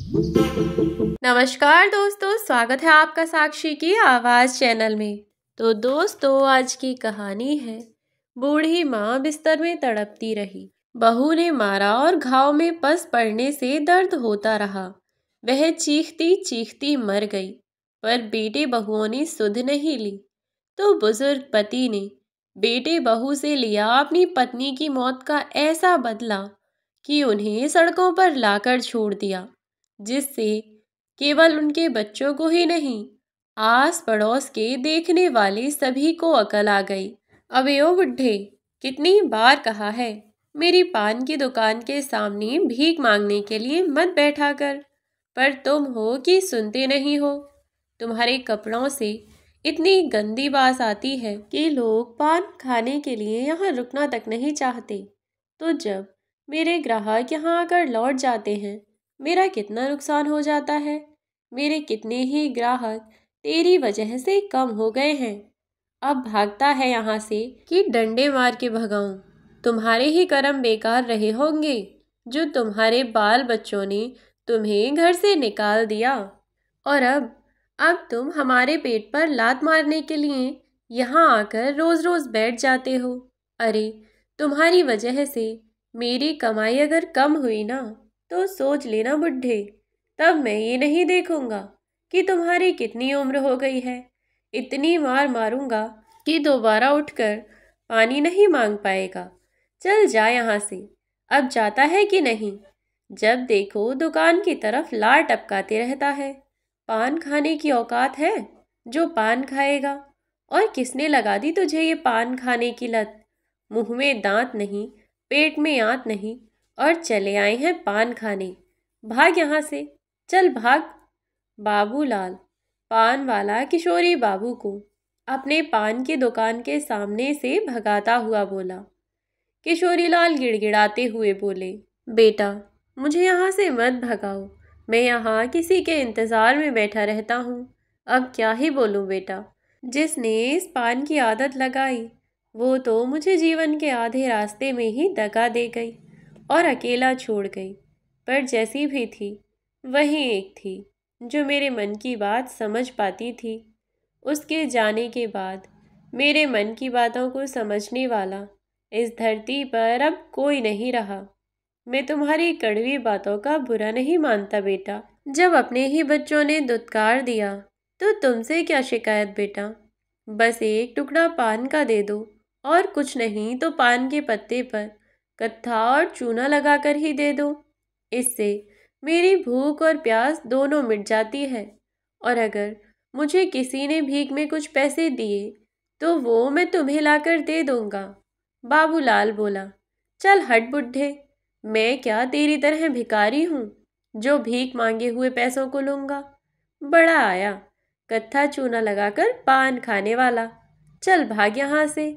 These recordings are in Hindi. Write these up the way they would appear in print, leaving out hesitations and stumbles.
नमस्कार दोस्तों, स्वागत है आपका साक्षी की आवाज़ चैनल में। तो दोस्तों, आज की कहानी है बूढ़ी माँ बिस्तर में तड़पती रही। बहू ने मारा और घाव में पस पड़ने से दर्द होता रहा। वह चीखती चीखती मर गई, पर बेटे बहुओं ने सुध नहीं ली। तो बुजुर्ग पति ने बेटे बहू से लिया अपनी पत्नी की मौत का ऐसा बदला कि उन्हें सड़कों पर लाकर छोड़ दिया, जिससे केवल उनके बच्चों को ही नहीं, आस पड़ोस के देखने वाले सभी को अकल आ गई। अबे ओ बुड्ढे, कितनी बार कहा है मेरी पान की दुकान के सामने भीख मांगने के लिए मत बैठा कर, पर तुम हो कि सुनते नहीं हो। तुम्हारे कपड़ों से इतनी गंदी बास आती है कि लोग पान खाने के लिए यहाँ रुकना तक नहीं चाहते। तो जब मेरे ग्राहक यहाँ आकर लौट जाते हैं, मेरा कितना नुकसान हो जाता है। मेरे कितने ही ग्राहक तेरी वजह से कम हो गए हैं। अब भागता है यहाँ से कि डंडे मार के भगाऊं। तुम्हारे ही कर्म बेकार रहे होंगे, जो तुम्हारे बाल बच्चों ने तुम्हें घर से निकाल दिया, और अब तुम हमारे पेट पर लात मारने के लिए यहाँ आकर रोज रोज बैठ जाते हो। अरे, तुम्हारी वजह से मेरी कमाई अगर कम हुई ना, तो सोच लेना बुड्ढे, तब मैं ये नहीं देखूंगा कि तुम्हारी कितनी उम्र हो गई है। इतनी मार मारूंगा कि दोबारा उठकर पानी नहीं मांग पाएगा। चल जा यहाँ से। अब जाता है कि नहीं? जब देखो दुकान की तरफ लार टपकाते रहता है। पान खाने की औकात है जो पान खाएगा? और किसने लगा दी तुझे ये पान खाने की लत? मुंह में दांत नहीं, पेट में आंत नहीं, और चले आए हैं पान खाने। भाग यहाँ से, चल भाग। बाबूलाल पान वाला किशोरी बाबू को अपने पान की दुकान के सामने से भगाता हुआ बोला। किशोरीलाल गिड़गिड़ाते हुए बोले, बेटा, मुझे यहाँ से मत भगाओ। मैं यहाँ किसी के इंतज़ार में बैठा रहता हूँ। अब क्या ही बोलूँ बेटा। जिसने इस पान की आदत लगाई, वो तो मुझे जीवन के आधे रास्ते में ही दगा दे गई और अकेला छोड़ गई। पर जैसी भी थी, वही एक थी जो मेरे मन की बात समझ पाती थी। उसके जाने के बाद मेरे मन की बातों को समझने वाला इस धरती पर अब कोई नहीं रहा। मैं तुम्हारी कड़वी बातों का बुरा नहीं मानता बेटा। जब अपने ही बच्चों ने दुत्कार दिया, तो तुमसे क्या शिकायत बेटा। बस एक टुकड़ा पान का दे दो, और कुछ नहीं तो पान के पत्ते पर कत्था और चूना लगाकर ही दे दो। इससे मेरी भूख और प्यास दोनों मिट जाती है। और अगर मुझे किसी ने भीख में कुछ पैसे दिए, तो वो मैं तुम्हें लाकर दे दूंगा। बाबूलाल बोला, चल हट बुड्ढे, मैं क्या तेरी तरह भिखारी हूँ जो भीख मांगे हुए पैसों को लूंगा। बड़ा आया कत्था चूना लगाकर पान खाने वाला। चल भाग यहाँ से,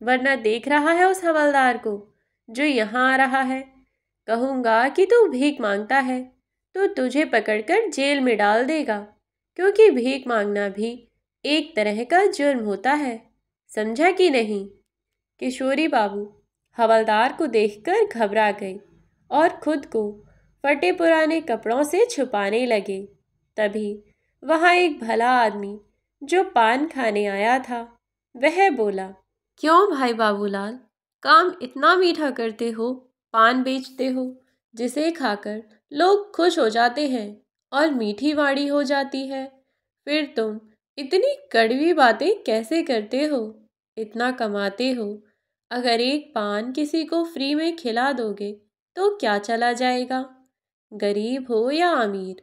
वरना देख रहा है उस हवलदार को जो यहाँ आ रहा है। कहूँगा कि तू भीख मांगता है, तो तुझे पकड़कर जेल में डाल देगा, क्योंकि भीख मांगना भी एक तरह का जुर्म होता है। समझा कि नहीं? किशोरी बाबू हवलदार को देखकर घबरा गए और खुद को फटे पुराने कपड़ों से छुपाने लगे। तभी वहाँ एक भला आदमी जो पान खाने आया था, वह बोला, क्यों भाई बाबूलाल, काम इतना मीठा करते हो, पान बेचते हो जिसे खाकर लोग खुश हो जाते हैं और मीठी वाणी हो जाती है। फिर तुम इतनी कड़वी बातें कैसे करते हो? इतना कमाते हो, अगर एक पान किसी को फ्री में खिला दोगे तो क्या चला जाएगा? गरीब हो या अमीर,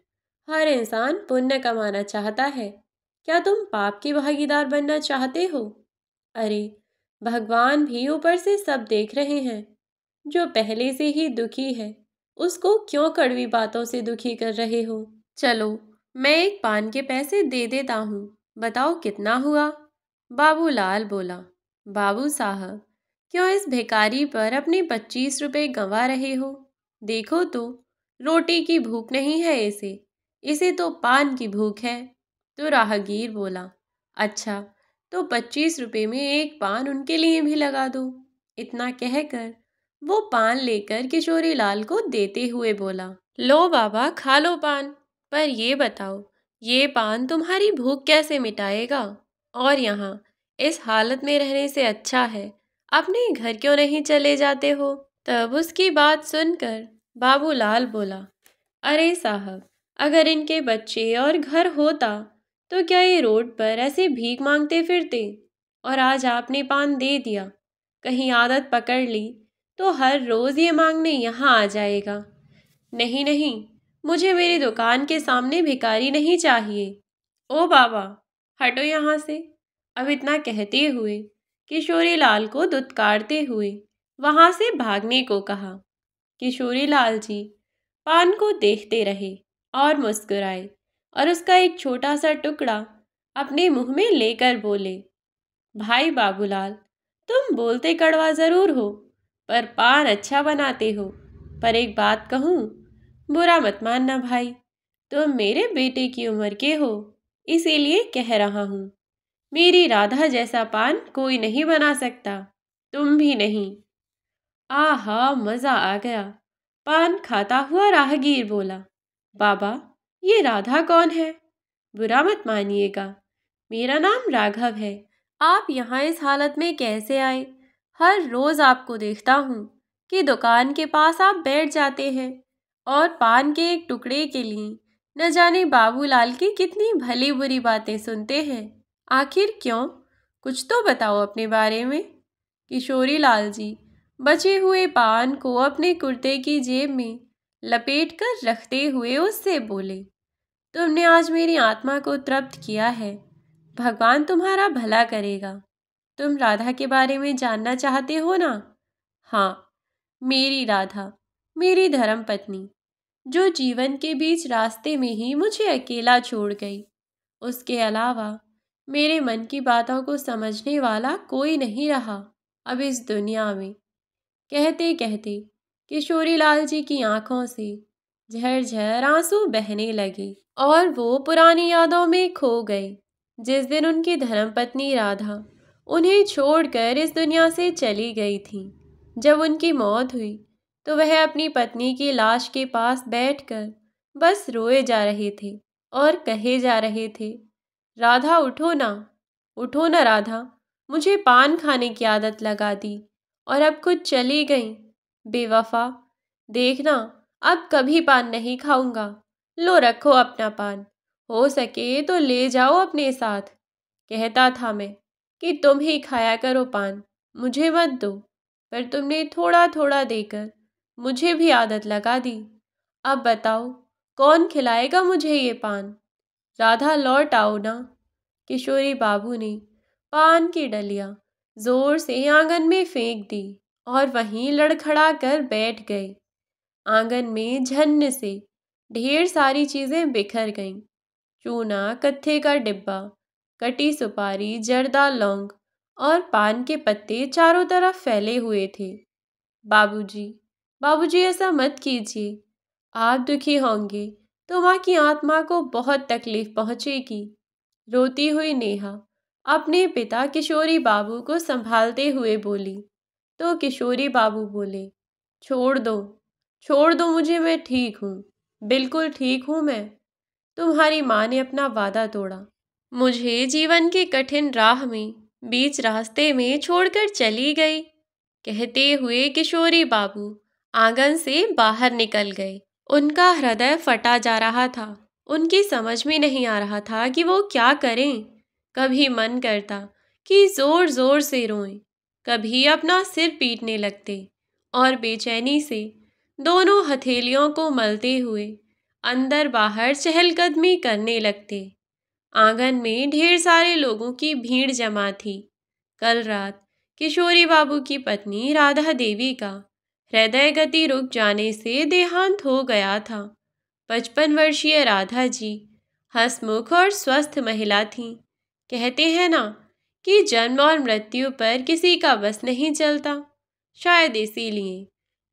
हर इंसान पुण्य कमाना चाहता है। क्या तुम पाप के भागीदार बनना चाहते हो? अरे, भगवान भी ऊपर से सब देख रहे हैं। जो पहले से ही दुखी है, उसको क्यों कड़वी बातों से दुखी कर रहे हो? चलो, मैं एक पान के पैसे दे देता हूँ, बताओ कितना हुआ? बाबूलाल बोला, बाबू साहब, क्यों इस भिखारी पर अपने 25 रुपए गंवा रहे हो? देखो तो, रोटी की भूख नहीं है इसे तो पान की भूख है। तो राहगीर बोला, अच्छा, तो 25 रुपए में एक पान उनके लिए भी लगा दो। इतना कहकर वो पान लेकर किशोरी लाल को देते हुए बोला, लो बाबा, खा लो पान। पर ये बताओ, ये पान तुम्हारी भूख कैसे मिटाएगा? और यहाँ इस हालत में रहने से अच्छा है अपने घर क्यों नहीं चले जाते हो? तब उसकी बात सुनकर बाबूलाल बोला, अरे साहब, अगर इनके बच्चे और घर होता तो क्या ये रोड पर ऐसे भीख मांगते फिरते? और आज आपने पान दे दिया, कहीं आदत पकड़ ली तो हर रोज ये मांगने यहाँ आ जाएगा। नहीं नहीं, मुझे मेरी दुकान के सामने भिखारी नहीं चाहिए। ओ बाबा, हटो यहाँ से। अब इतना कहते हुए किशोरी लाल को दुत्कारते हुए वहां से भागने को कहा। किशोरी लाल जी पान को देखते रहे और मुस्कुराए और उसका एक छोटा सा टुकड़ा अपने मुंह में लेकर बोले, भाई बाबूलाल, तुम बोलते कड़वा जरूर हो पर पान अच्छा बनाते हो। पर एक बात कहूँ, बुरा मत मानना भाई, तुम मेरे बेटे की उम्र के हो, इसीलिए कह रहा हूँ। मेरी राधा जैसा पान कोई नहीं बना सकता, तुम भी नहीं। आहा, मजा आ गया। पान खाता हुआ राहगीर बोला, बाबा, ये राधा कौन है? बुरा मत मानिएगा, मेरा नाम राघव है। आप यहाँ इस हालत में कैसे आए? हर रोज आपको देखता हूँ कि दुकान के पास आप बैठ जाते हैं और पान के एक टुकड़े के लिए न जाने बाबूलाल की कितनी भली बुरी बातें सुनते हैं। आखिर क्यों? कुछ तो बताओ अपने बारे में। किशोरी लाल जी बचे हुए पान को अपने कुर्ते की जेब में लपेट कर रखते हुए उससे बोले, तुमने आज मेरी आत्मा को तृप्त किया है, भगवान तुम्हारा भला करेगा। तुम राधा के बारे में जानना चाहते हो ना? हाँ, मेरी राधा, मेरी धर्मपत्नी, जो जीवन के बीच रास्ते में ही मुझे अकेला छोड़ गई। उसके अलावा मेरे मन की बातों को समझने वाला कोई नहीं रहा अब इस दुनिया में। कहते कहते किशोरी लाल जी की आंखों से झरझर आंसू बहने लगे और वो पुरानी यादों में खो गए, जिस दिन उनकी धर्मपत्नी राधा उन्हें छोड़कर इस दुनिया से चली गई थी। जब उनकी मौत हुई तो वह अपनी पत्नी की लाश के पास बैठकर बस रोए जा रहे थे और कहे जा रहे थे, राधा उठो ना राधा, मुझे पान खाने की आदत लगा दी और अब खुद चली गई। बेवफा, देखना अब कभी पान नहीं खाऊंगा। लो रखो अपना पान, हो सके तो ले जाओ अपने साथ। कहता था मैं कि तुम ही खाया करो पान, मुझे मत दो, पर तुमने थोड़ा थोड़ा देकर मुझे भी आदत लगा दी। अब बताओ, कौन खिलाएगा मुझे ये पान? राधा, लौट आओ ना। किशोरी बाबू ने पान की डलियां जोर से आंगन में फेंक दी और वहीं लड़खड़ा कर बैठ गए। आंगन में झन्न से ढेर सारी चीजें बिखर गईं। चूना, कत्थे का डिब्बा, कटी सुपारी, जर्दा, लौंग और पान के पत्ते चारों तरफ फैले हुए थे। बाबूजी, बाबूजी, ऐसा मत कीजिए। आप दुखी होंगे तो माँ की आत्मा को बहुत तकलीफ पहुंचेगी। रोती हुई नेहा अपने पिता किशोरी बाबू को संभालते हुए बोली तो किशोरी बाबू बोले, छोड़ दो मुझे, मैं ठीक हूँ, बिल्कुल ठीक हूँ मैं। तुम्हारी माँ ने अपना वादा तोड़ा, मुझे जीवन की कठिन राह में बीच रास्ते में छोड़कर चली गई। कहते हुए किशोरी बाबू आंगन से बाहर निकल गए। उनका हृदय फटा जा रहा था। उनकी समझ में नहीं आ रहा था कि वो क्या करें। कभी मन करता कि जोर जोर से रोएं, कभी अपना सिर पीटने लगते और बेचैनी से दोनों हथेलियों को मलते हुए अंदर बाहर चहलकदमी करने लगते। आंगन में ढेर सारे लोगों की भीड़ जमा थी। कल रात किशोरी बाबू की पत्नी राधा देवी का हृदय गति रुक जाने से देहांत हो गया था। 55 वर्षीय राधा जी हंसमुख और स्वस्थ महिला थीं। कहते हैं ना कि जन्म और मृत्यु पर किसी का बस नहीं चलता। शायद इसीलिए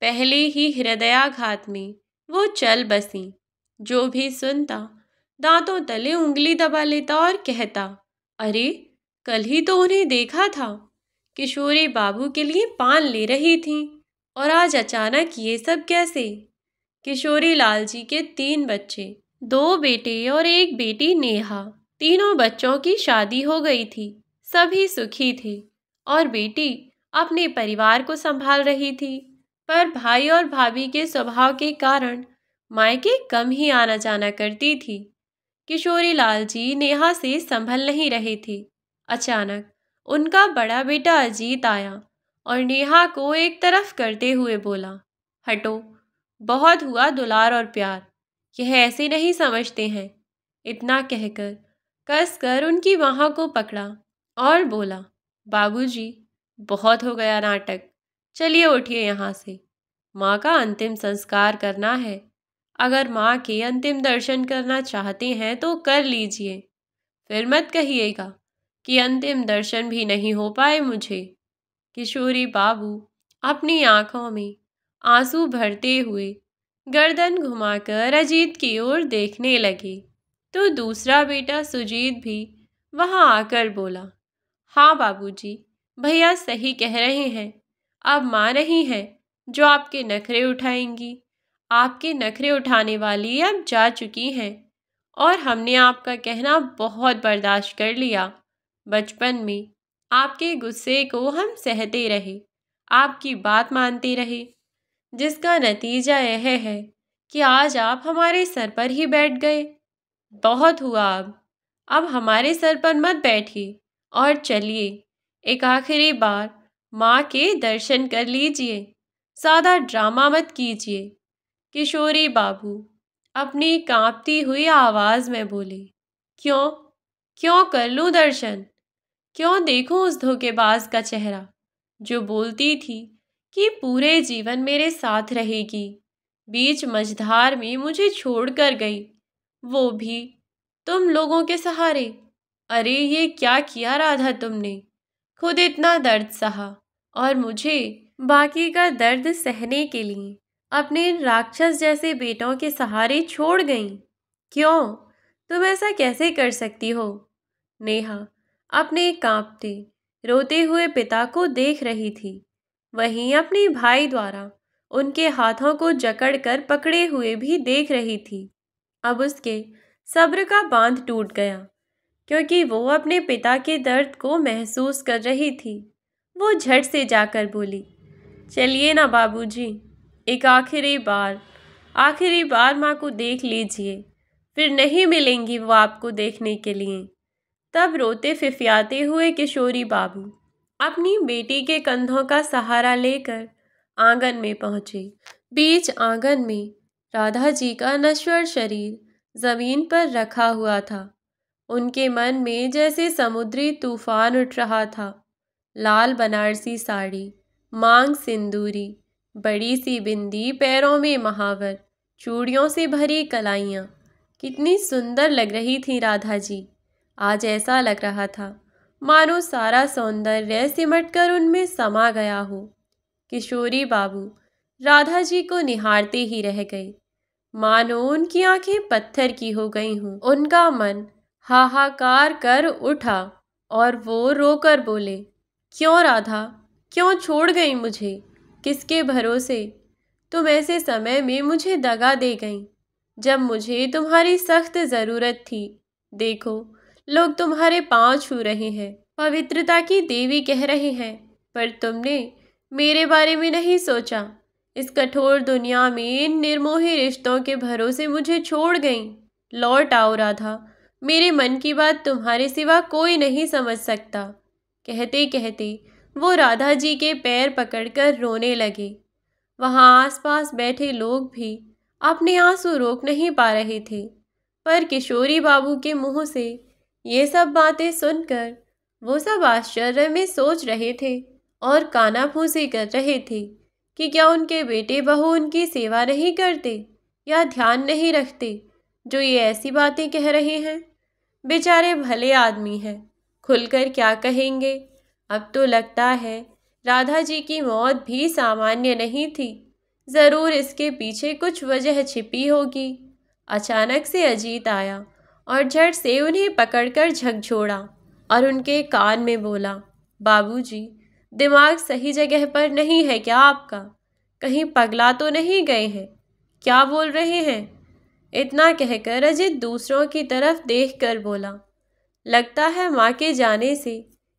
पहले ही हृदयाघात में वो चल बसी। जो भी सुनता दांतों तले उंगली दबा लेता और कहता, अरे, कल ही तो उन्हें देखा था, किशोरी बाबू के लिए पान ले रही थी और आज अचानक ये सब कैसे? किशोरी लाल जी के 3 बच्चे, 2 बेटे और 1 बेटी नेहा। तीनों बच्चों की शादी हो गई थी, सभी सुखी थे और बेटी अपने परिवार को संभाल रही थी। पर भाई और भाभी के स्वभाव के कारण मायके कम ही आना जाना करती थी। किशोरी लाल जी नेहा से संभल नहीं रहे थे। अचानक उनका बड़ा बेटा अजीत आया और नेहा को एक तरफ करते हुए बोला, हटो, बहुत हुआ दुलार और प्यार, यह ऐसे नहीं समझते हैं। इतना कहकर कसकर उनकी बाहों को पकड़ा और बोला, बाबूजी, बहुत हो गया नाटक, चलिए उठिए यहाँ से। माँ का अंतिम संस्कार करना है। अगर माँ के अंतिम दर्शन करना चाहते हैं तो कर लीजिए, फिर मत कहिएगा कि अंतिम दर्शन भी नहीं हो पाए मुझे। किशोरी बाबू अपनी आंखों में आंसू भरते हुए गर्दन घुमाकर अजीत की ओर देखने लगे तो दूसरा बेटा सुजीत भी वहां आकर बोला, हाँ बाबूजी, भैया सही कह रहे हैं। अब माँ नहीं है जो आपके नखरे उठाएंगी। आपके नखरे उठाने वाली अब जा चुकी हैं और हमने आपका कहना बहुत बर्दाश्त कर लिया। बचपन में आपके गुस्से को हम सहते रहे, आपकी बात मानते रहे, जिसका नतीजा यह है कि आज आप हमारे सर पर ही बैठ गए। बहुत हुआ अब हमारे सर पर मत बैठिए और चलिए एक आखिरी बार माँ के दर्शन कर लीजिए। ज़्यादा ड्रामा मत कीजिए। किशोरी बाबू अपनी कांपती हुई आवाज़ में बोले, क्यों क्यों कर लूँ दर्शन? क्यों देखूं उस धोखेबाज का चेहरा जो बोलती थी कि पूरे जीवन मेरे साथ रहेगी, बीच मझधार में मुझे छोड़कर गई, वो भी तुम लोगों के सहारे। अरे ये क्या किया राधा तुमने? खुद इतना दर्द सहा और मुझे बाकी का दर्द सहने के लिए अपने राक्षस जैसे बेटों के सहारे छोड़ गई। क्यों? तुम ऐसा कैसे कर सकती हो? नेहा अपने कांपते रोते हुए पिता को देख रही थी, वहीं अपने भाई द्वारा उनके हाथों को जकड़कर पकड़े हुए भी देख रही थी। अब उसके सब्र का बांध टूट गया क्योंकि वो अपने पिता के दर्द को महसूस कर रही थी। वो झट से जाकर बोली, चलिए ना बाबूजी, एक आखिरी बार माँ को देख लीजिए, फिर नहीं मिलेंगी वो आपको देखने के लिए। तब रोते फिफियाते हुए किशोरी बाबू अपनी बेटी के कंधों का सहारा लेकर आंगन में पहुंचे। बीच आंगन में राधा जी का नश्वर शरीर जमीन पर रखा हुआ था। उनके मन में जैसे समुद्री तूफान उठ रहा था। लाल बनारसी साड़ी, मांग सिंदूरी, बड़ी सी बिंदी, पैरों में महावर, चूड़ियों से भरी कलाइयाँ, कितनी सुंदर लग रही थी राधा जी। आज ऐसा लग रहा था मानो सारा सौंदर्य सिमटकर उनमें समा गया हो। किशोरी बाबू राधा जी को निहारते ही रह गए, मानो उनकी आंखें पत्थर की हो गई हों। उनका मन हाहाकार कर उठा और वो रोकर बोले, क्यों राधा, क्यों छोड़ गई मुझे? किसके भरोसे? तुम ऐसे समय में मुझे दगा दे गई जब मुझे तुम्हारी सख्त ज़रूरत थी। देखो, लोग तुम्हारे पांव छू रहे हैं, पवित्रता की देवी कह रहे हैं, पर तुमने मेरे बारे में नहीं सोचा। इस कठोर दुनिया में इन निर्मोही रिश्तों के भरोसे मुझे छोड़ गई। लौट आओ राधा, मेरे मन की बात तुम्हारे सिवा कोई नहीं समझ सकता। कहते कहते वो राधा जी के पैर पकड़कर रोने लगे। वहाँ आसपास बैठे लोग भी अपने आंसू रोक नहीं पा रहे थे, पर किशोरी बाबू के मुंह से ये सब बातें सुनकर वो सब आश्चर्य में सोच रहे थे और कानाफूसी कर रहे थे कि क्या उनके बेटे बहू उनकी सेवा नहीं करते या ध्यान नहीं रखते जो ये ऐसी बातें कह रहे हैं। बेचारे भले आदमी हैं, खुलकर क्या कहेंगे। अब तो लगता है राधा जी की मौत भी सामान्य नहीं थी, ज़रूर इसके पीछे कुछ वजह छिपी होगी। अचानक से अजीत आया और झट से उन्हें पकड़कर झकझोड़ा और उनके कान में बोला, बाबूजी, दिमाग सही जगह पर नहीं है क्या आपका? कहीं पगला तो नहीं गए हैं? क्या बोल रहे हैं? इतना कहकर अजित दूसरों की तरफ देखकर बोला, लगता है माँ के जाने से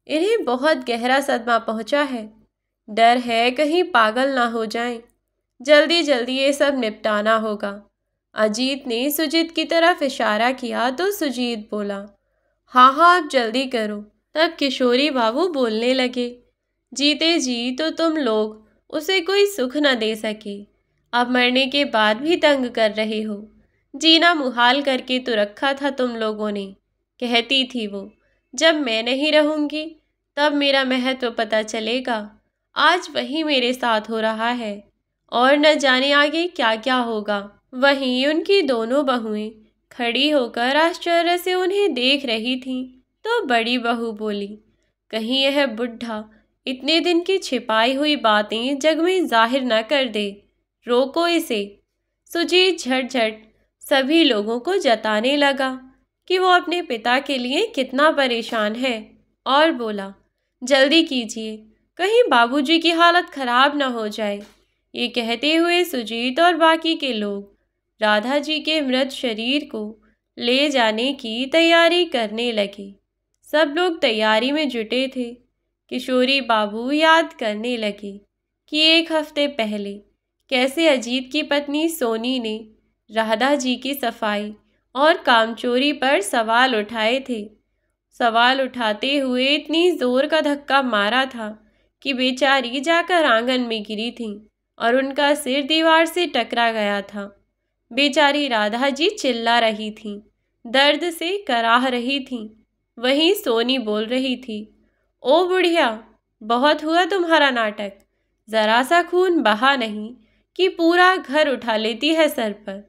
इन्हें बहुत गहरा सदमा पहुंचा है। डर है कहीं पागल ना हो जाएं। जल्दी जल्दी ये सब निपटाना होगा। अजीत ने सुजीत की तरफ इशारा किया तो सुजीत बोला, हाँ हाँ आप जल्दी करो। तब किशोरी बाबू बोलने लगे, जीते जी तो तुम लोग उसे कोई सुख न दे सके, अब मरने के बाद भी तंग कर रहे हो। जीना मुहाल करके तो रखा था तुम लोगों ने। कहती थी वो, जब मैं नहीं रहूँगी तब मेरा महत्व पता चलेगा। आज वही मेरे साथ हो रहा है और न जाने आगे क्या क्या होगा। वहीं उनकी दोनों बहुएं खड़ी होकर आश्चर्य से उन्हें देख रही थीं। तो बड़ी बहू बोली, कहीं यह बुढ़ा इतने दिन की छिपाई हुई बातें जग में जाहिर न कर दे, रोको इसे। सुजीत झट-झट सभी लोगों को जताने लगा कि वो अपने पिता के लिए कितना परेशान है और बोला, जल्दी कीजिए, कहीं बाबूजी की हालत खराब न हो जाए। ये कहते हुए सुजीत और बाकी के लोग राधा जी के मृत शरीर को ले जाने की तैयारी करने लगे। सब लोग तैयारी में जुटे थे। किशोरी बाबू याद करने लगे कि 1 हफ्ते पहले कैसे अजीत की पत्नी सोनी ने राधा जी की सफाई और कामचोरी पर सवाल उठाए थे। सवाल उठाते हुए इतनी जोर का धक्का मारा था कि बेचारी जाकर आंगन में गिरी थी और उनका सिर दीवार से टकरा गया था। बेचारी राधा जी चिल्ला रही थीं, दर्द से कराह रही थीं। वहीं सोनी बोल रही थी, ओ बुढ़िया, बहुत हुआ तुम्हारा नाटक। जरा सा खून बहा नहीं कि पूरा घर उठा लेती है सर पर।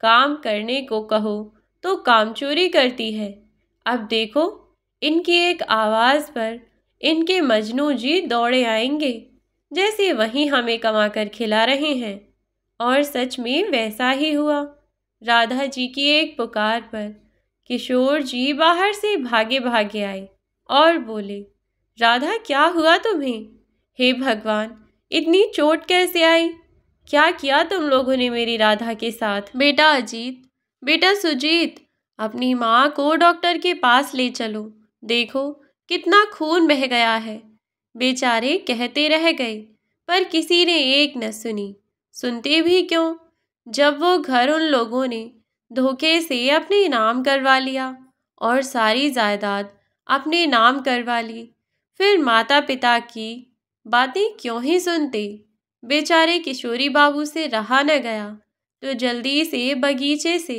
काम करने को कहो तो कामचोरी करती है। अब देखो, इनकी एक आवाज़ पर इनके मजनू जी दौड़े आएंगे, जैसे वहीं हमें कमा कर खिला रहे हैं। और सच में वैसा ही हुआ। राधा जी की एक पुकार पर किशोर जी बाहर से भागे भागे आए और बोले, राधा क्या हुआ तुम्हें? हे भगवान, इतनी चोट कैसे आई? क्या किया तुम लोगों ने मेरी राधा के साथ? बेटा अजीत, बेटा सुजीत, अपनी माँ को डॉक्टर के पास ले चलो। देखो कितना खून बह गया है। बेचारे कहते रह गए पर किसी ने एक न सुनी। सुनते भी क्यों, जब वो घर उन लोगों ने धोखे से अपने नाम करवा लिया और सारी जायदाद अपने नाम करवा ली, फिर माता पिता की बातें क्यों ही सुनते। बेचारे किशोरी बाबू से रहा न गया तो जल्दी से बगीचे से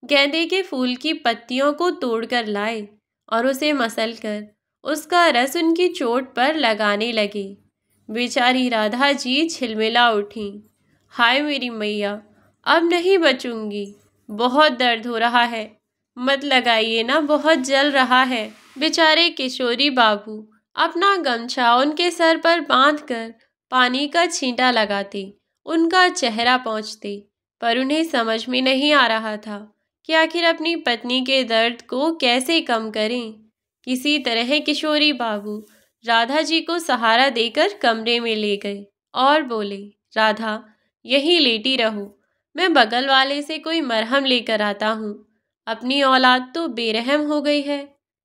गेंदे के फूल की पत्तियों को तोड़कर लाए और उसे मसलकर उसका रस उनकी चोट पर लगाने लगे। बेचारी राधा जी झिलमिला उठी, हाय मेरी मैया, अब नहीं बचूंगी, बहुत दर्द हो रहा है, मत लगाइए ना, बहुत जल रहा है। बेचारे किशोरी बाबू अपना गमछा उनके सर पर बांधकर पानी का छींटा लगाते उनका चेहरा पोंछते, पर उन्हें समझ में नहीं आ रहा था कि आखिर अपनी पत्नी के दर्द को कैसे कम करें। किसी तरह किशोरी बाबू राधा जी को सहारा देकर कमरे में ले गए और बोले, राधा यहीं लेटी रहो, मैं बगल वाले से कोई मरहम लेकर आता हूँ। अपनी औलाद तो बेरहम हो गई है,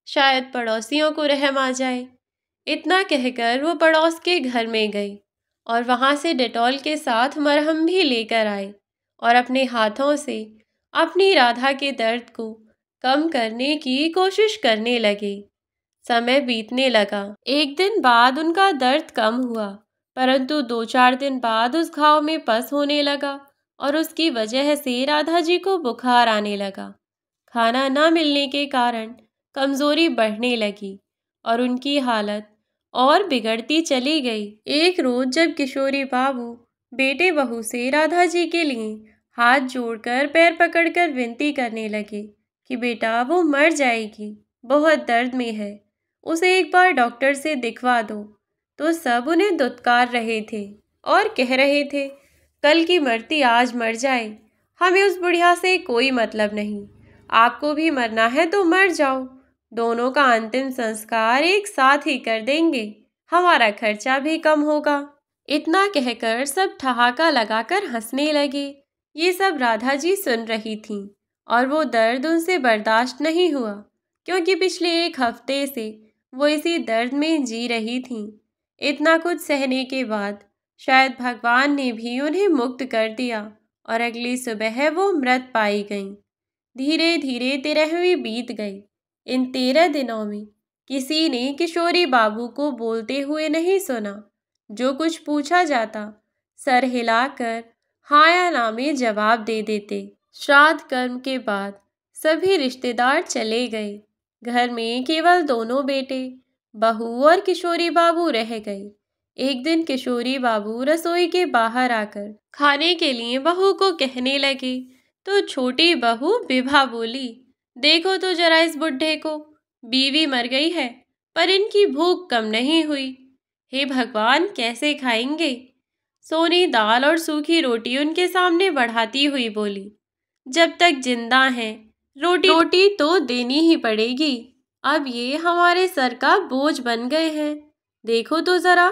शायद पड़ोसियों को रहम आ जाए। इतना कहकर वो पड़ोस के घर में गई और वहाँ से डेटॉल के साथ मरहम भी लेकर आए और अपने हाथों से अपनी राधा के दर्द को कम करने की कोशिश करने लगे। समय बीतने लगा। 1 दिन बाद उनका दर्द कम हुआ, परंतु 2-4 दिन बाद उस घाव में पस होने लगा और उसकी वजह से राधा जी को बुखार आने लगा। खाना न मिलने के कारण कमजोरी बढ़ने लगी और उनकी हालत और बिगड़ती चली गई। एक रोज जब किशोरी बाबू बेटे बहू से राधा जी के लिए हाथ जोड़कर पैर पकड़कर विनती करने लगे कि बेटा वो मर जाएगी, बहुत दर्द में है, उसे एक बार डॉक्टर से दिखवा दो, तो सब उन्हें दुत्कार रहे थे और कह रहे थे, कल की मरती आज मर जाए, हमें उस बुढ़िया से कोई मतलब नहीं, आपको भी मरना है तो मर जाओ, दोनों का अंतिम संस्कार एक साथ ही कर देंगे, हमारा खर्चा भी कम होगा। इतना कहकर सब ठहाका लगाकर हंसने लगे। ये सब राधा जी सुन रही थीं और वो दर्द उनसे बर्दाश्त नहीं हुआ, क्योंकि पिछले 1 हफ्ते से वो इसी दर्द में जी रही थीं। इतना कुछ सहने के बाद शायद भगवान ने भी उन्हें मुक्त कर दिया और अगली सुबह वो मृत पाई गईं। धीरे धीरे 13वीं बीत गई। इन 13 दिनों में किसी ने किशोरी बाबू को बोलते हुए नहीं सुना। जो कुछ पूछा जाता, सर हिलाकर हाँ या ना में जवाब दे देते। श्राद्ध कर्म के बाद सभी रिश्तेदार चले गए। घर में केवल दोनों बेटे, बहू और किशोरी बाबू रह गए। एक दिन किशोरी बाबू रसोई के बाहर आकर खाने के लिए बहू को कहने लगे, तो छोटी बहू विभा बोली, देखो तो जरा इस बुढ़े को, बीवी मर गई है पर इनकी भूख कम नहीं हुई। हे भगवान, कैसे खाएंगे? सोनी दाल और सूखी रोटी उनके सामने बढ़ाती हुई बोली, जब तक जिंदा हैं रोटी तो देनी ही पड़ेगी। अब ये हमारे सर का बोझ बन गए हैं। देखो तो जरा,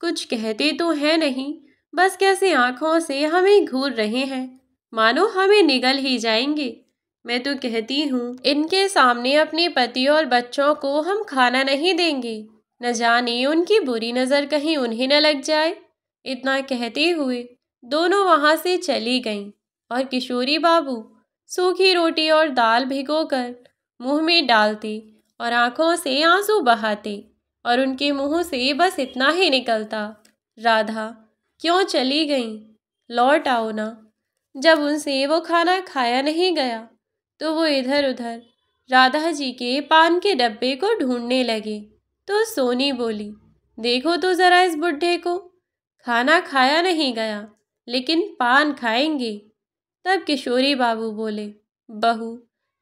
कुछ कहते तो है नहीं, बस कैसे आंखों से हमें घूर रहे हैं, मानो हमें निगल ही जाएंगे। मैं तो कहती हूँ इनके सामने अपने पति और बच्चों को हम खाना नहीं देंगे, न जाने उनकी बुरी नज़र कहीं उन्हें न लग जाए। इतना कहते हुए दोनों वहाँ से चली गईं और किशोरी बाबू सूखी रोटी और दाल भिगोकर मुंह में डालते और आंखों से आंसू बहाते और उनके मुंह से बस इतना ही निकलता, राधा क्यों चली गईं? लौट आओ ना। जब उनसे वो खाना खाया नहीं गया तो वो इधर उधर राधा जी के पान के डब्बे को ढूंढने लगे। तो सोनी बोली, देखो तो जरा इस बुढ़े को, खाना खाया नहीं गया लेकिन पान खाएंगे। तब किशोरी बाबू बोले, बहू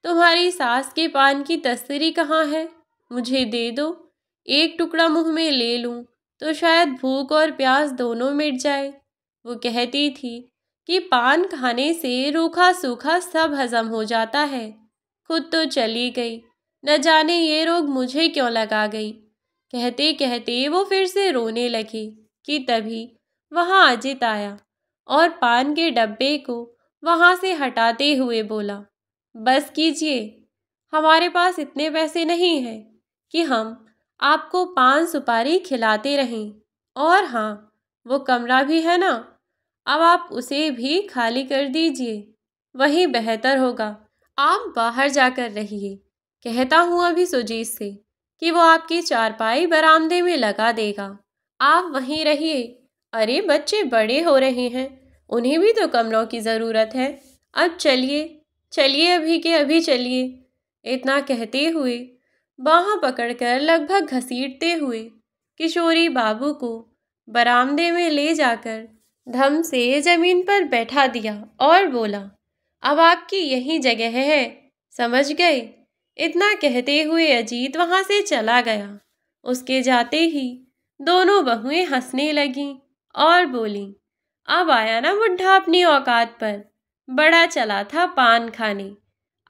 तुम्हारी सास के पान की तस्वीरी कहाँ है? मुझे दे दो, एक टुकड़ा मुंह में ले लूं तो शायद भूख और प्यास दोनों मिट जाए। वो कहती थी कि पान खाने से रूखा सूखा सब हजम हो जाता है। खुद तो चली गई, न जाने ये रोग मुझे क्यों लगा गई। कहते कहते वो फिर से रोने लगी कि तभी वहाँ अजित आया और पान के डब्बे को वहाँ से हटाते हुए बोला, बस कीजिए, हमारे पास इतने पैसे नहीं हैं कि हम आपको पान सुपारी खिलाते रहें। और हाँ, वो कमरा भी है ना, अब आप उसे भी खाली कर दीजिए, वही बेहतर होगा। आप बाहर जाकर रहिए, कहता हूँ अभी सुजीत से कि वो आपकी चारपाई बरामदे में लगा देगा, आप वहीं रहिए। अरे बच्चे बड़े हो रहे हैं, उन्हें भी तो कमरों की ज़रूरत है। अब चलिए चलिए, अभी के अभी चलिए। इतना कहते हुए बाँह पकड़कर लगभग घसीटते हुए किशोरी बाबू को बरामदे में ले जाकर धम से ज़मीन पर बैठा दिया और बोला, अब आपकी यही जगह है, समझ गए? इतना कहते हुए अजीत वहाँ से चला गया। उसके जाते ही दोनों बहुएं हंसने लगीं और बोलीं, अब आया ना बुढ़ा अपनी औकात पर, बड़ा चला था पान खाने,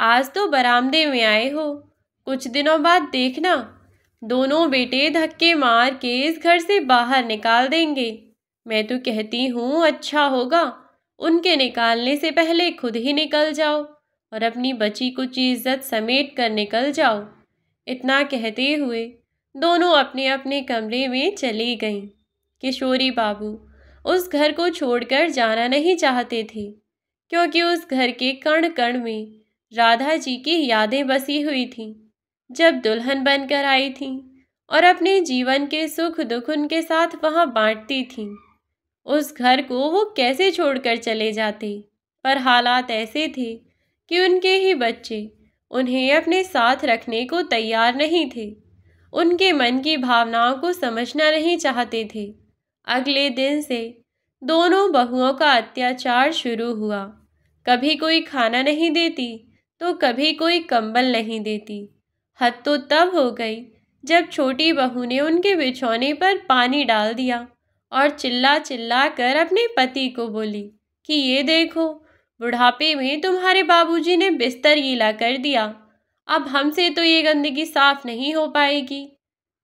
आज तो बरामदे में आए हो। कुछ दिनों बाद देखना, दोनों बेटे धक्के मार के इस घर से बाहर निकाल देंगे। मैं तो कहती हूँ अच्छा होगा उनके निकालने से पहले खुद ही निकल जाओ और अपनी बची कुछ इज्जत समेट कर निकल जाओ। इतना कहते हुए दोनों अपने अपने कमरे में चली गईं। किशोरी बाबू उस घर को छोड़कर जाना नहीं चाहते थे, क्योंकि उस घर के कण कण में राधा जी की यादें बसी हुई थीं, जब दुल्हन बनकर आई थीं और अपने जीवन के सुख दुख उनके साथ वहाँ बांटती थीं। उस घर को वो कैसे छोड़कर चले जाते, पर हालात ऐसे थे कि उनके ही बच्चे उन्हें अपने साथ रखने को तैयार नहीं थे, उनके मन की भावनाओं को समझना नहीं चाहते थे। अगले दिन से दोनों बहुओं का अत्याचार शुरू हुआ। कभी कोई खाना नहीं देती तो कभी कोई कंबल नहीं देती। हद तो तब हो गई जब छोटी बहू ने उनके बिछौने पर पानी डाल दिया और चिल्ला चिल्ला कर अपने पति को बोली कि ये देखो, बुढ़ापे में तुम्हारे बाबूजी ने बिस्तर गीला कर दिया, अब हमसे तो ये गंदगी साफ नहीं हो पाएगी,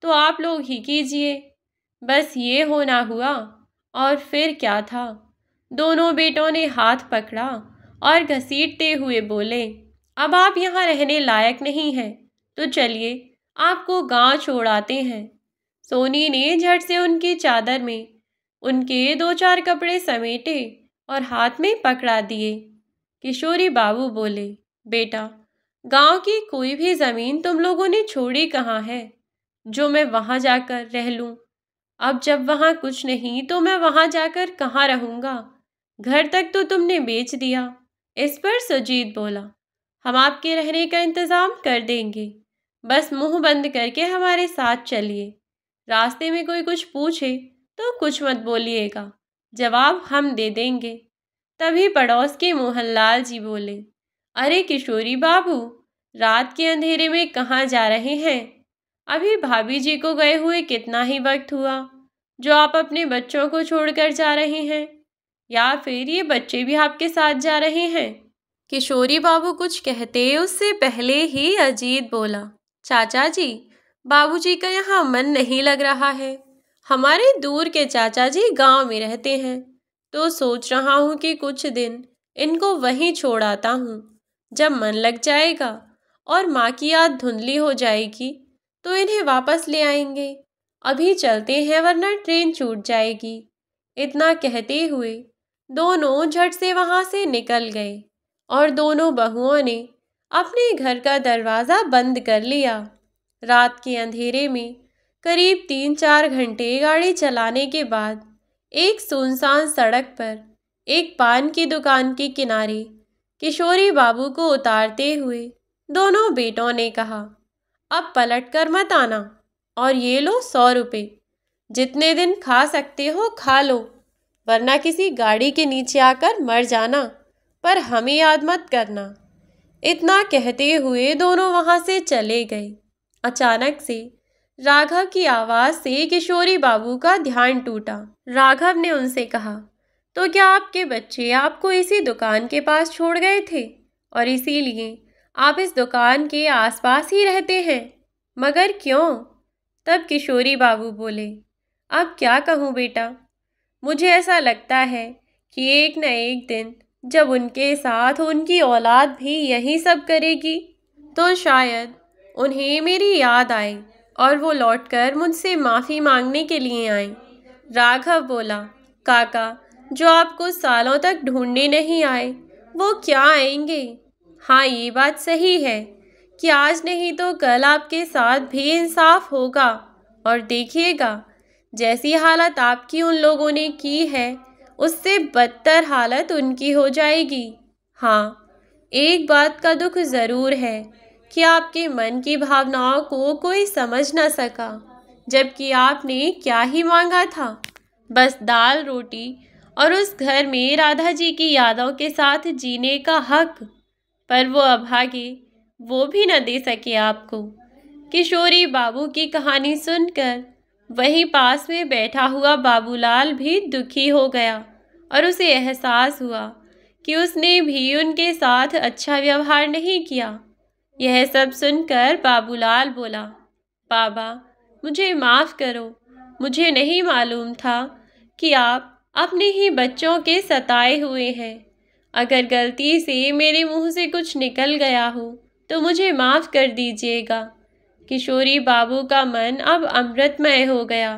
तो आप लोग ही कीजिए। बस ये होना हुआ और फिर क्या था, दोनों बेटों ने हाथ पकड़ा और घसीटते हुए बोले, अब आप यहाँ रहने लायक नहीं हैं, तो चलिए आपको गांव छोड़ आते हैं। सोनी ने झट से उनकी चादर में उनके 2-4 कपड़े समेटे और हाथ में पकड़ा दिए। किशोरी बाबू बोले, बेटा, गांव की कोई भी जमीन तुम लोगों ने छोड़ी कहाँ है जो मैं वहां जाकर रह लूं? अब जब वहां कुछ नहीं तो मैं वहां जाकर कहाँ रहूंगा? घर तक तो तुमने बेच दिया। इस पर सुजीत बोला, हम आपके रहने का इंतजाम कर देंगे, बस मुंह बंद करके हमारे साथ चलिए। रास्ते में कोई कुछ पूछे तो कुछ मत बोलिएगा, जवाब हम दे देंगे। तभी पड़ोस के मोहनलाल जी बोले, अरे किशोरी बाबू, रात के अंधेरे में कहाँ जा रहे हैं? अभी भाभी जी को गए हुए कितना ही वक्त हुआ जो आप अपने बच्चों को छोड़कर जा रहे हैं, या फिर ये बच्चे भी आपके साथ जा रहे हैं? किशोरी बाबू कुछ कहते उससे पहले ही अजीत बोला, चाचा जी, बाबूजी का यहाँ मन नहीं लग रहा है। हमारे दूर के चाचा जी गांव में रहते हैं, तो सोच रहा हूँ कि कुछ दिन इनको वहीं छोड़ आता हूँ। जब मन लग जाएगा और माँ की याद धुंधली हो जाएगी तो इन्हें वापस ले आएंगे। अभी चलते हैं वरना ट्रेन छूट जाएगी। इतना कहते हुए दोनों झट से वहां से निकल गए और दोनों बहुओं ने अपने घर का दरवाज़ा बंद कर लिया। रात के अंधेरे में करीब 3-4 घंटे गाड़ी चलाने के बाद एक सुनसान सड़क पर एक पान की दुकान के किनारे किशोरी बाबू को उतारते हुए दोनों बेटों ने कहा, अब पलट कर मत आना, और ये लो 100 रुपये। जितने दिन खा सकते हो खा लो, वरना किसी गाड़ी के नीचे आकर मर जाना, पर हमें याद मत करना। इतना कहते हुए दोनों वहां से चले गए। अचानक से राघव की आवाज़ से किशोरी बाबू का ध्यान टूटा। राघव ने उनसे कहा, तो क्या आपके बच्चे आपको इसी दुकान के पास छोड़ गए थे और इसीलिए आप इस दुकान के आसपास ही रहते हैं? मगर क्यों? तब किशोरी बाबू बोले, अब क्या कहूँ बेटा, मुझे ऐसा लगता है कि एक न एक दिन जब उनके साथ उनकी औलाद भी यही सब करेगी तो शायद उन्हें मेरी याद आए और वो लौटकर मुझसे माफ़ी मांगने के लिए आए। राघव बोला, काका, जो आपको सालों तक ढूंढने नहीं आए वो क्या आएंगे? हाँ, ये बात सही है कि आज नहीं तो कल आपके साथ भी इंसाफ होगा, और देखिएगा जैसी हालत आपकी उन लोगों ने की है उससे बदतर हालत उनकी हो जाएगी। हाँ, एक बात का दुख ज़रूर है कि आपके मन की भावनाओं को कोई समझ न सका, जबकि आपने क्या ही मांगा था, बस दाल रोटी और उस घर में राधा जी की यादों के साथ जीने का हक। पर वो अभागे वो भी न दे सके आपको। किशोरी बाबू की कहानी सुनकर वहीं पास में बैठा हुआ बाबूलाल भी दुखी हो गया और उसे एहसास हुआ कि उसने भी उनके साथ अच्छा व्यवहार नहीं किया। यह सब सुनकर बाबूलाल बोला, बाबा, मुझे माफ़ करो, मुझे नहीं मालूम था कि आप अपने ही बच्चों के सताए हुए हैं। अगर गलती से मेरे मुंह से कुछ निकल गया हो तो मुझे माफ़ कर दीजिएगा। किशोरी बाबू का मन अब अमृतमय हो गया,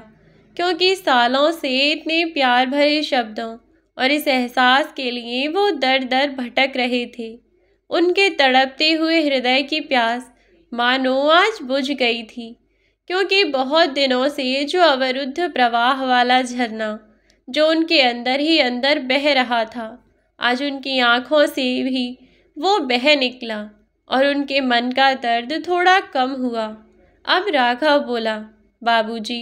क्योंकि सालों से इतने प्यार भरे शब्दों और इस एहसास के लिए वो दर दर भटक रहे थे। उनके तड़पते हुए हृदय की प्यास मानो आज बुझ गई थी, क्योंकि बहुत दिनों से जो अवरुद्ध प्रवाह वाला झरना जो उनके अंदर ही अंदर बह रहा था, आज उनकी आँखों से भी वो बह निकला और उनके मन का दर्द थोड़ा कम हुआ। अब राघव बोला, बाबूजी,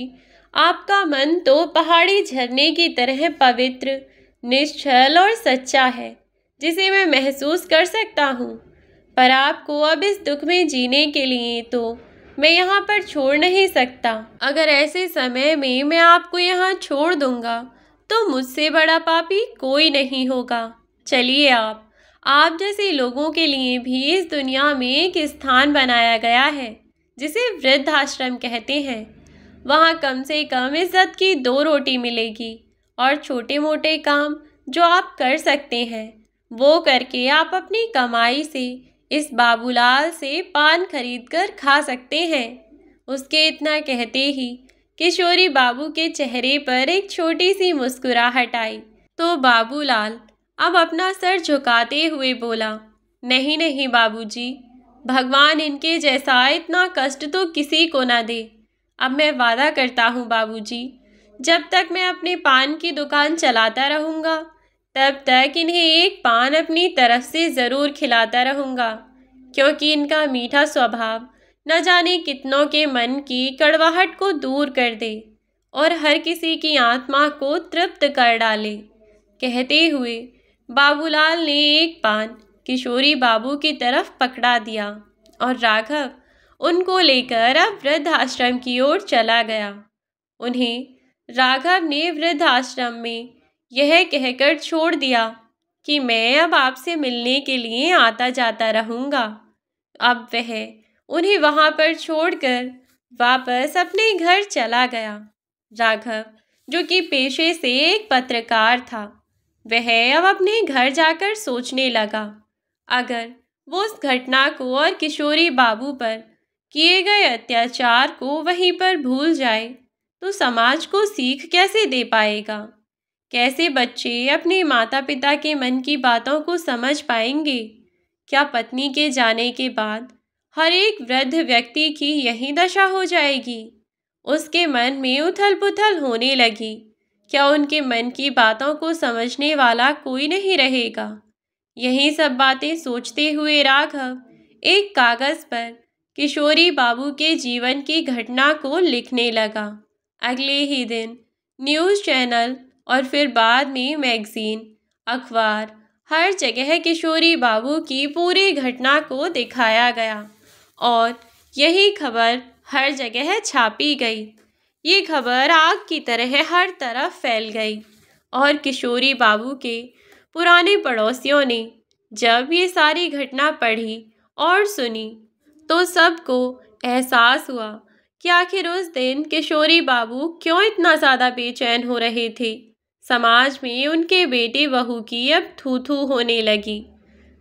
आपका मन तो पहाड़ी झरने की तरह पवित्र, निश्चल और सच्चा है, जिसे मैं महसूस कर सकता हूँ, पर आपको अब इस दुख में जीने के लिए तो मैं यहाँ पर छोड़ नहीं सकता। अगर ऐसे समय में मैं आपको यहाँ छोड़ दूँगा तो मुझसे बड़ा पापी कोई नहीं होगा। चलिए, आप जैसे लोगों के लिए भी इस दुनिया में एक स्थान बनाया गया है जिसे वृद्धाश्रम कहते हैं। वहाँ कम से कम इज्जत की 2 रोटी मिलेगी और छोटे मोटे काम जो आप कर सकते हैं वो करके आप अपनी कमाई से इस बाबूलाल से पान खरीद कर खा सकते हैं। उसके इतना कहते ही किशोरी बाबू के चेहरे पर एक छोटी सी मुस्कुराहट आई। तो बाबूलाल अब अपना सर झुकाते हुए बोला, नहीं नहीं बाबूजी, भगवान इनके जैसा इतना कष्ट तो किसी को ना दे। अब मैं वादा करता हूँ बाबूजी, जब तक मैं अपने पान की दुकान चलाता रहूँगा तब तक इन्हें एक पान अपनी तरफ से ज़रूर खिलाता रहूँगा, क्योंकि इनका मीठा स्वभाव न जाने कितनों के मन की कड़वाहट को दूर कर दे और हर किसी की आत्मा को तृप्त कर डाले। कहते हुए बाबूलाल ने एक पान किशोरी बाबू की तरफ पकड़ा दिया और राघव उनको लेकर अब वृद्धाश्रम की ओर चला गया। उन्हें राघव ने वृद्धाश्रम में यह कहकर छोड़ दिया कि मैं अब आपसे मिलने के लिए आता जाता रहूँगा। अब वह उन्हें वहाँ पर छोड़कर वापस अपने घर चला गया। राघव, जो कि पेशे से एक पत्रकार था, वह अब अपने घर जाकर सोचने लगा, अगर वो उस घटना को और किशोरी बाबू पर किए गए अत्याचार को वहीं पर भूल जाए तो समाज को सीख कैसे दे पाएगा? कैसे बच्चे अपने माता पिता के मन की बातों को समझ पाएंगे? क्या पत्नी के जाने के बाद हर एक वृद्ध व्यक्ति की यही दशा हो जाएगी? उसके मन में उथल पुथल होने लगी। क्या उनके मन की बातों को समझने वाला कोई नहीं रहेगा? यही सब बातें सोचते हुए राघव एक कागज़ पर किशोरी बाबू के जीवन की घटना को लिखने लगा। अगले ही दिन न्यूज़ चैनल और फिर बाद में मैगज़ीन, अखबार, हर जगह किशोरी बाबू की पूरी घटना को दिखाया गया और यही खबर हर जगह छापी गई। ये खबर आग की तरह हर तरफ फैल गई और किशोरी बाबू के पुराने पड़ोसियों ने जब ये सारी घटना पढ़ी और सुनी तो सबको एहसास हुआ कि आखिर उस दिन किशोरी बाबू क्यों इतना ज़्यादा बेचैन हो रहे थे। समाज में उनके बेटे बहू की अब थू थू होने लगी।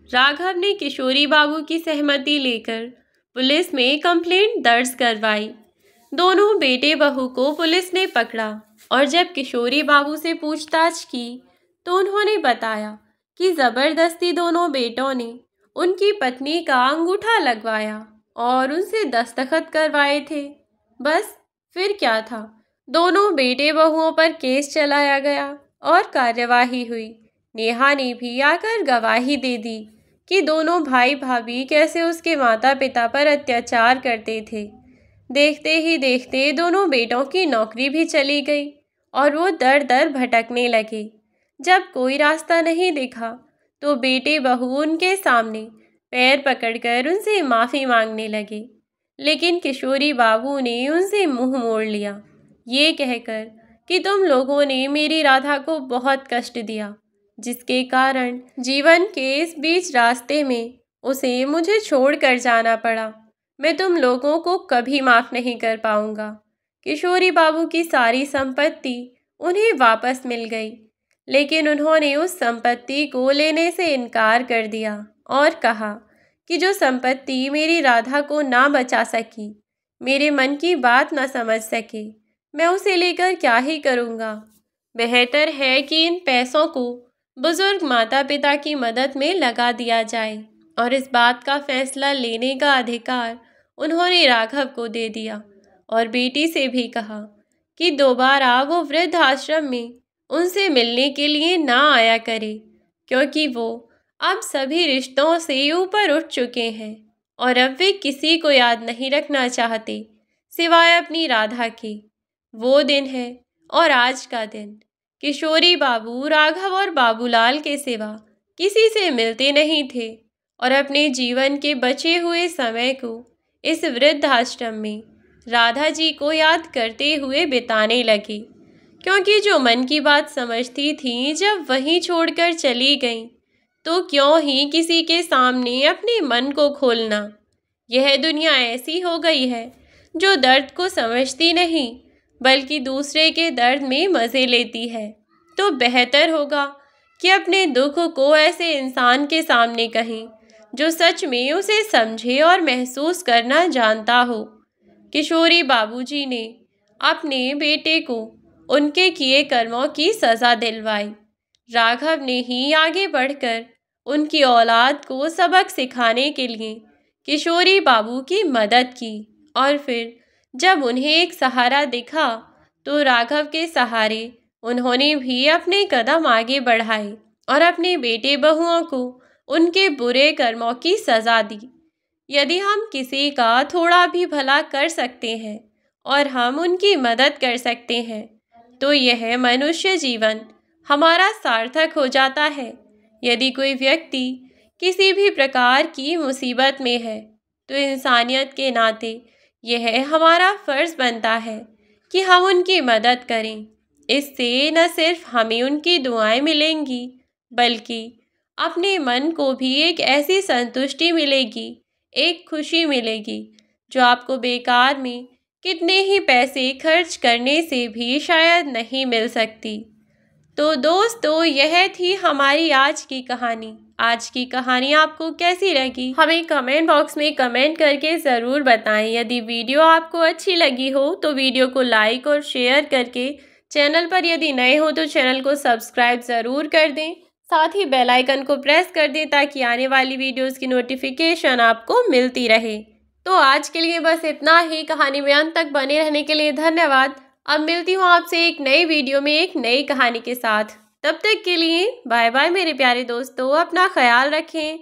राघव ने किशोरी बाबू की सहमति लेकर पुलिस में कंप्लेंट दर्ज करवाई। दोनों बेटे बहू को पुलिस ने पकड़ा और जब किशोरी बाबू से पूछताछ की तो उन्होंने बताया कि ज़बरदस्ती दोनों बेटों ने उनकी पत्नी का अंगूठा लगवाया और उनसे दस्तखत करवाए थे। बस फिर क्या था, दोनों बेटे बहुओं पर केस चलाया गया और कार्यवाही हुई। नेहा ने भी आकर गवाही दे दी कि दोनों भाई भाभी कैसे उसके माता पिता पर अत्याचार करते थे। देखते ही देखते दोनों बेटों की नौकरी भी चली गई और वो दर दर भटकने लगे। जब कोई रास्ता नहीं दिखा तो बेटे बहू उनके सामने पैर पकड़कर उनसे माफ़ी मांगने लगे, लेकिन किशोरी बाबू ने उनसे मुंह मोड़ लिया, ये कहकर कि तुम लोगों ने मेरी राधा को बहुत कष्ट दिया, जिसके कारण जीवन के इस बीच रास्ते में उसे मुझे छोड़कर जाना पड़ा। मैं तुम लोगों को कभी माफ़ नहीं कर पाऊंगा। किशोरी बाबू की सारी संपत्ति उन्हें वापस मिल गई, लेकिन उन्होंने उस संपत्ति को लेने से इनकार कर दिया और कहा कि जो संपत्ति मेरी राधा को ना बचा सकी, मेरे मन की बात ना समझ सके, मैं उसे लेकर क्या ही करूँगा। बेहतर है कि इन पैसों को बुजुर्ग माता पिता की मदद में लगा दिया जाए। और इस बात का फैसला लेने का अधिकार उन्होंने राघव को दे दिया और बेटी से भी कहा कि दोबारा वो वृद्ध आश्रम में उनसे मिलने के लिए ना आया करे, क्योंकि वो अब सभी रिश्तों से ऊपर उठ चुके हैं और अब वे किसी को याद नहीं रखना चाहते सिवाय अपनी राधा के। वो दिन है और आज का दिन किशोरी बाबू राघव और बाबूलाल के सिवा किसी से मिलते नहीं थे और अपने जीवन के बचे हुए समय को इस वृद्ध आश्रम में राधा जी को याद करते हुए बिताने लगे, क्योंकि जो मन की बात समझती थी जब वहीं छोड़कर चली गईं, तो क्यों ही किसी के सामने अपने मन को खोलना। यह दुनिया ऐसी हो गई है जो दर्द को समझती नहीं बल्कि दूसरे के दर्द में मज़े लेती है। तो बेहतर होगा कि अपने दुख को ऐसे इंसान के सामने कहें जो सच में उसे समझे और महसूस करना जानता हो। किशोरी बाबूजी ने अपने बेटे को उनके किए कर्मों की सज़ा दिलवाई। राघव ने ही आगे बढ़कर उनकी औलाद को सबक सिखाने के लिए किशोरी बाबू की मदद की और फिर जब उन्हें एक सहारा दिखा तो राघव के सहारे उन्होंने भी अपने कदम आगे बढ़ाए और अपने बेटे बहुओं को उनके बुरे कर्मों की सज़ा दी। यदि हम किसी का थोड़ा भी भला कर सकते हैं और हम उनकी मदद कर सकते हैं तो यह मनुष्य जीवन हमारा सार्थक हो जाता है। यदि कोई व्यक्ति किसी भी प्रकार की मुसीबत में है तो इंसानियत के नाते यह हमारा फ़र्ज़ बनता है कि हम उनकी मदद करें। इससे न सिर्फ हमें उनकी दुआएं मिलेंगी बल्कि अपने मन को भी एक ऐसी संतुष्टि मिलेगी, एक खुशी मिलेगी जो आपको बेकार में कितने ही पैसे खर्च करने से भी शायद नहीं मिल सकती। तो दोस्तों, यह थी हमारी आज की कहानी। आज की कहानी आपको कैसी लगी हमें कमेंट बॉक्स में कमेंट करके ज़रूर बताएं। यदि वीडियो आपको अच्छी लगी हो तो वीडियो को लाइक और शेयर करके, चैनल पर यदि नए हो तो चैनल को सब्सक्राइब ज़रूर कर दें। साथ ही बेल आइकन को प्रेस कर दें ताकि आने वाली वीडियोज़ की नोटिफिकेशन आपको मिलती रहे। तो आज के लिए बस इतना ही। कहानी में अंत तक बने रहने के लिए धन्यवाद। अब मिलती हूँ आपसे एक नई वीडियो में एक नई कहानी के साथ। तब तक के लिए बाय बाय मेरे प्यारे दोस्तों, अपना ख्याल रखें।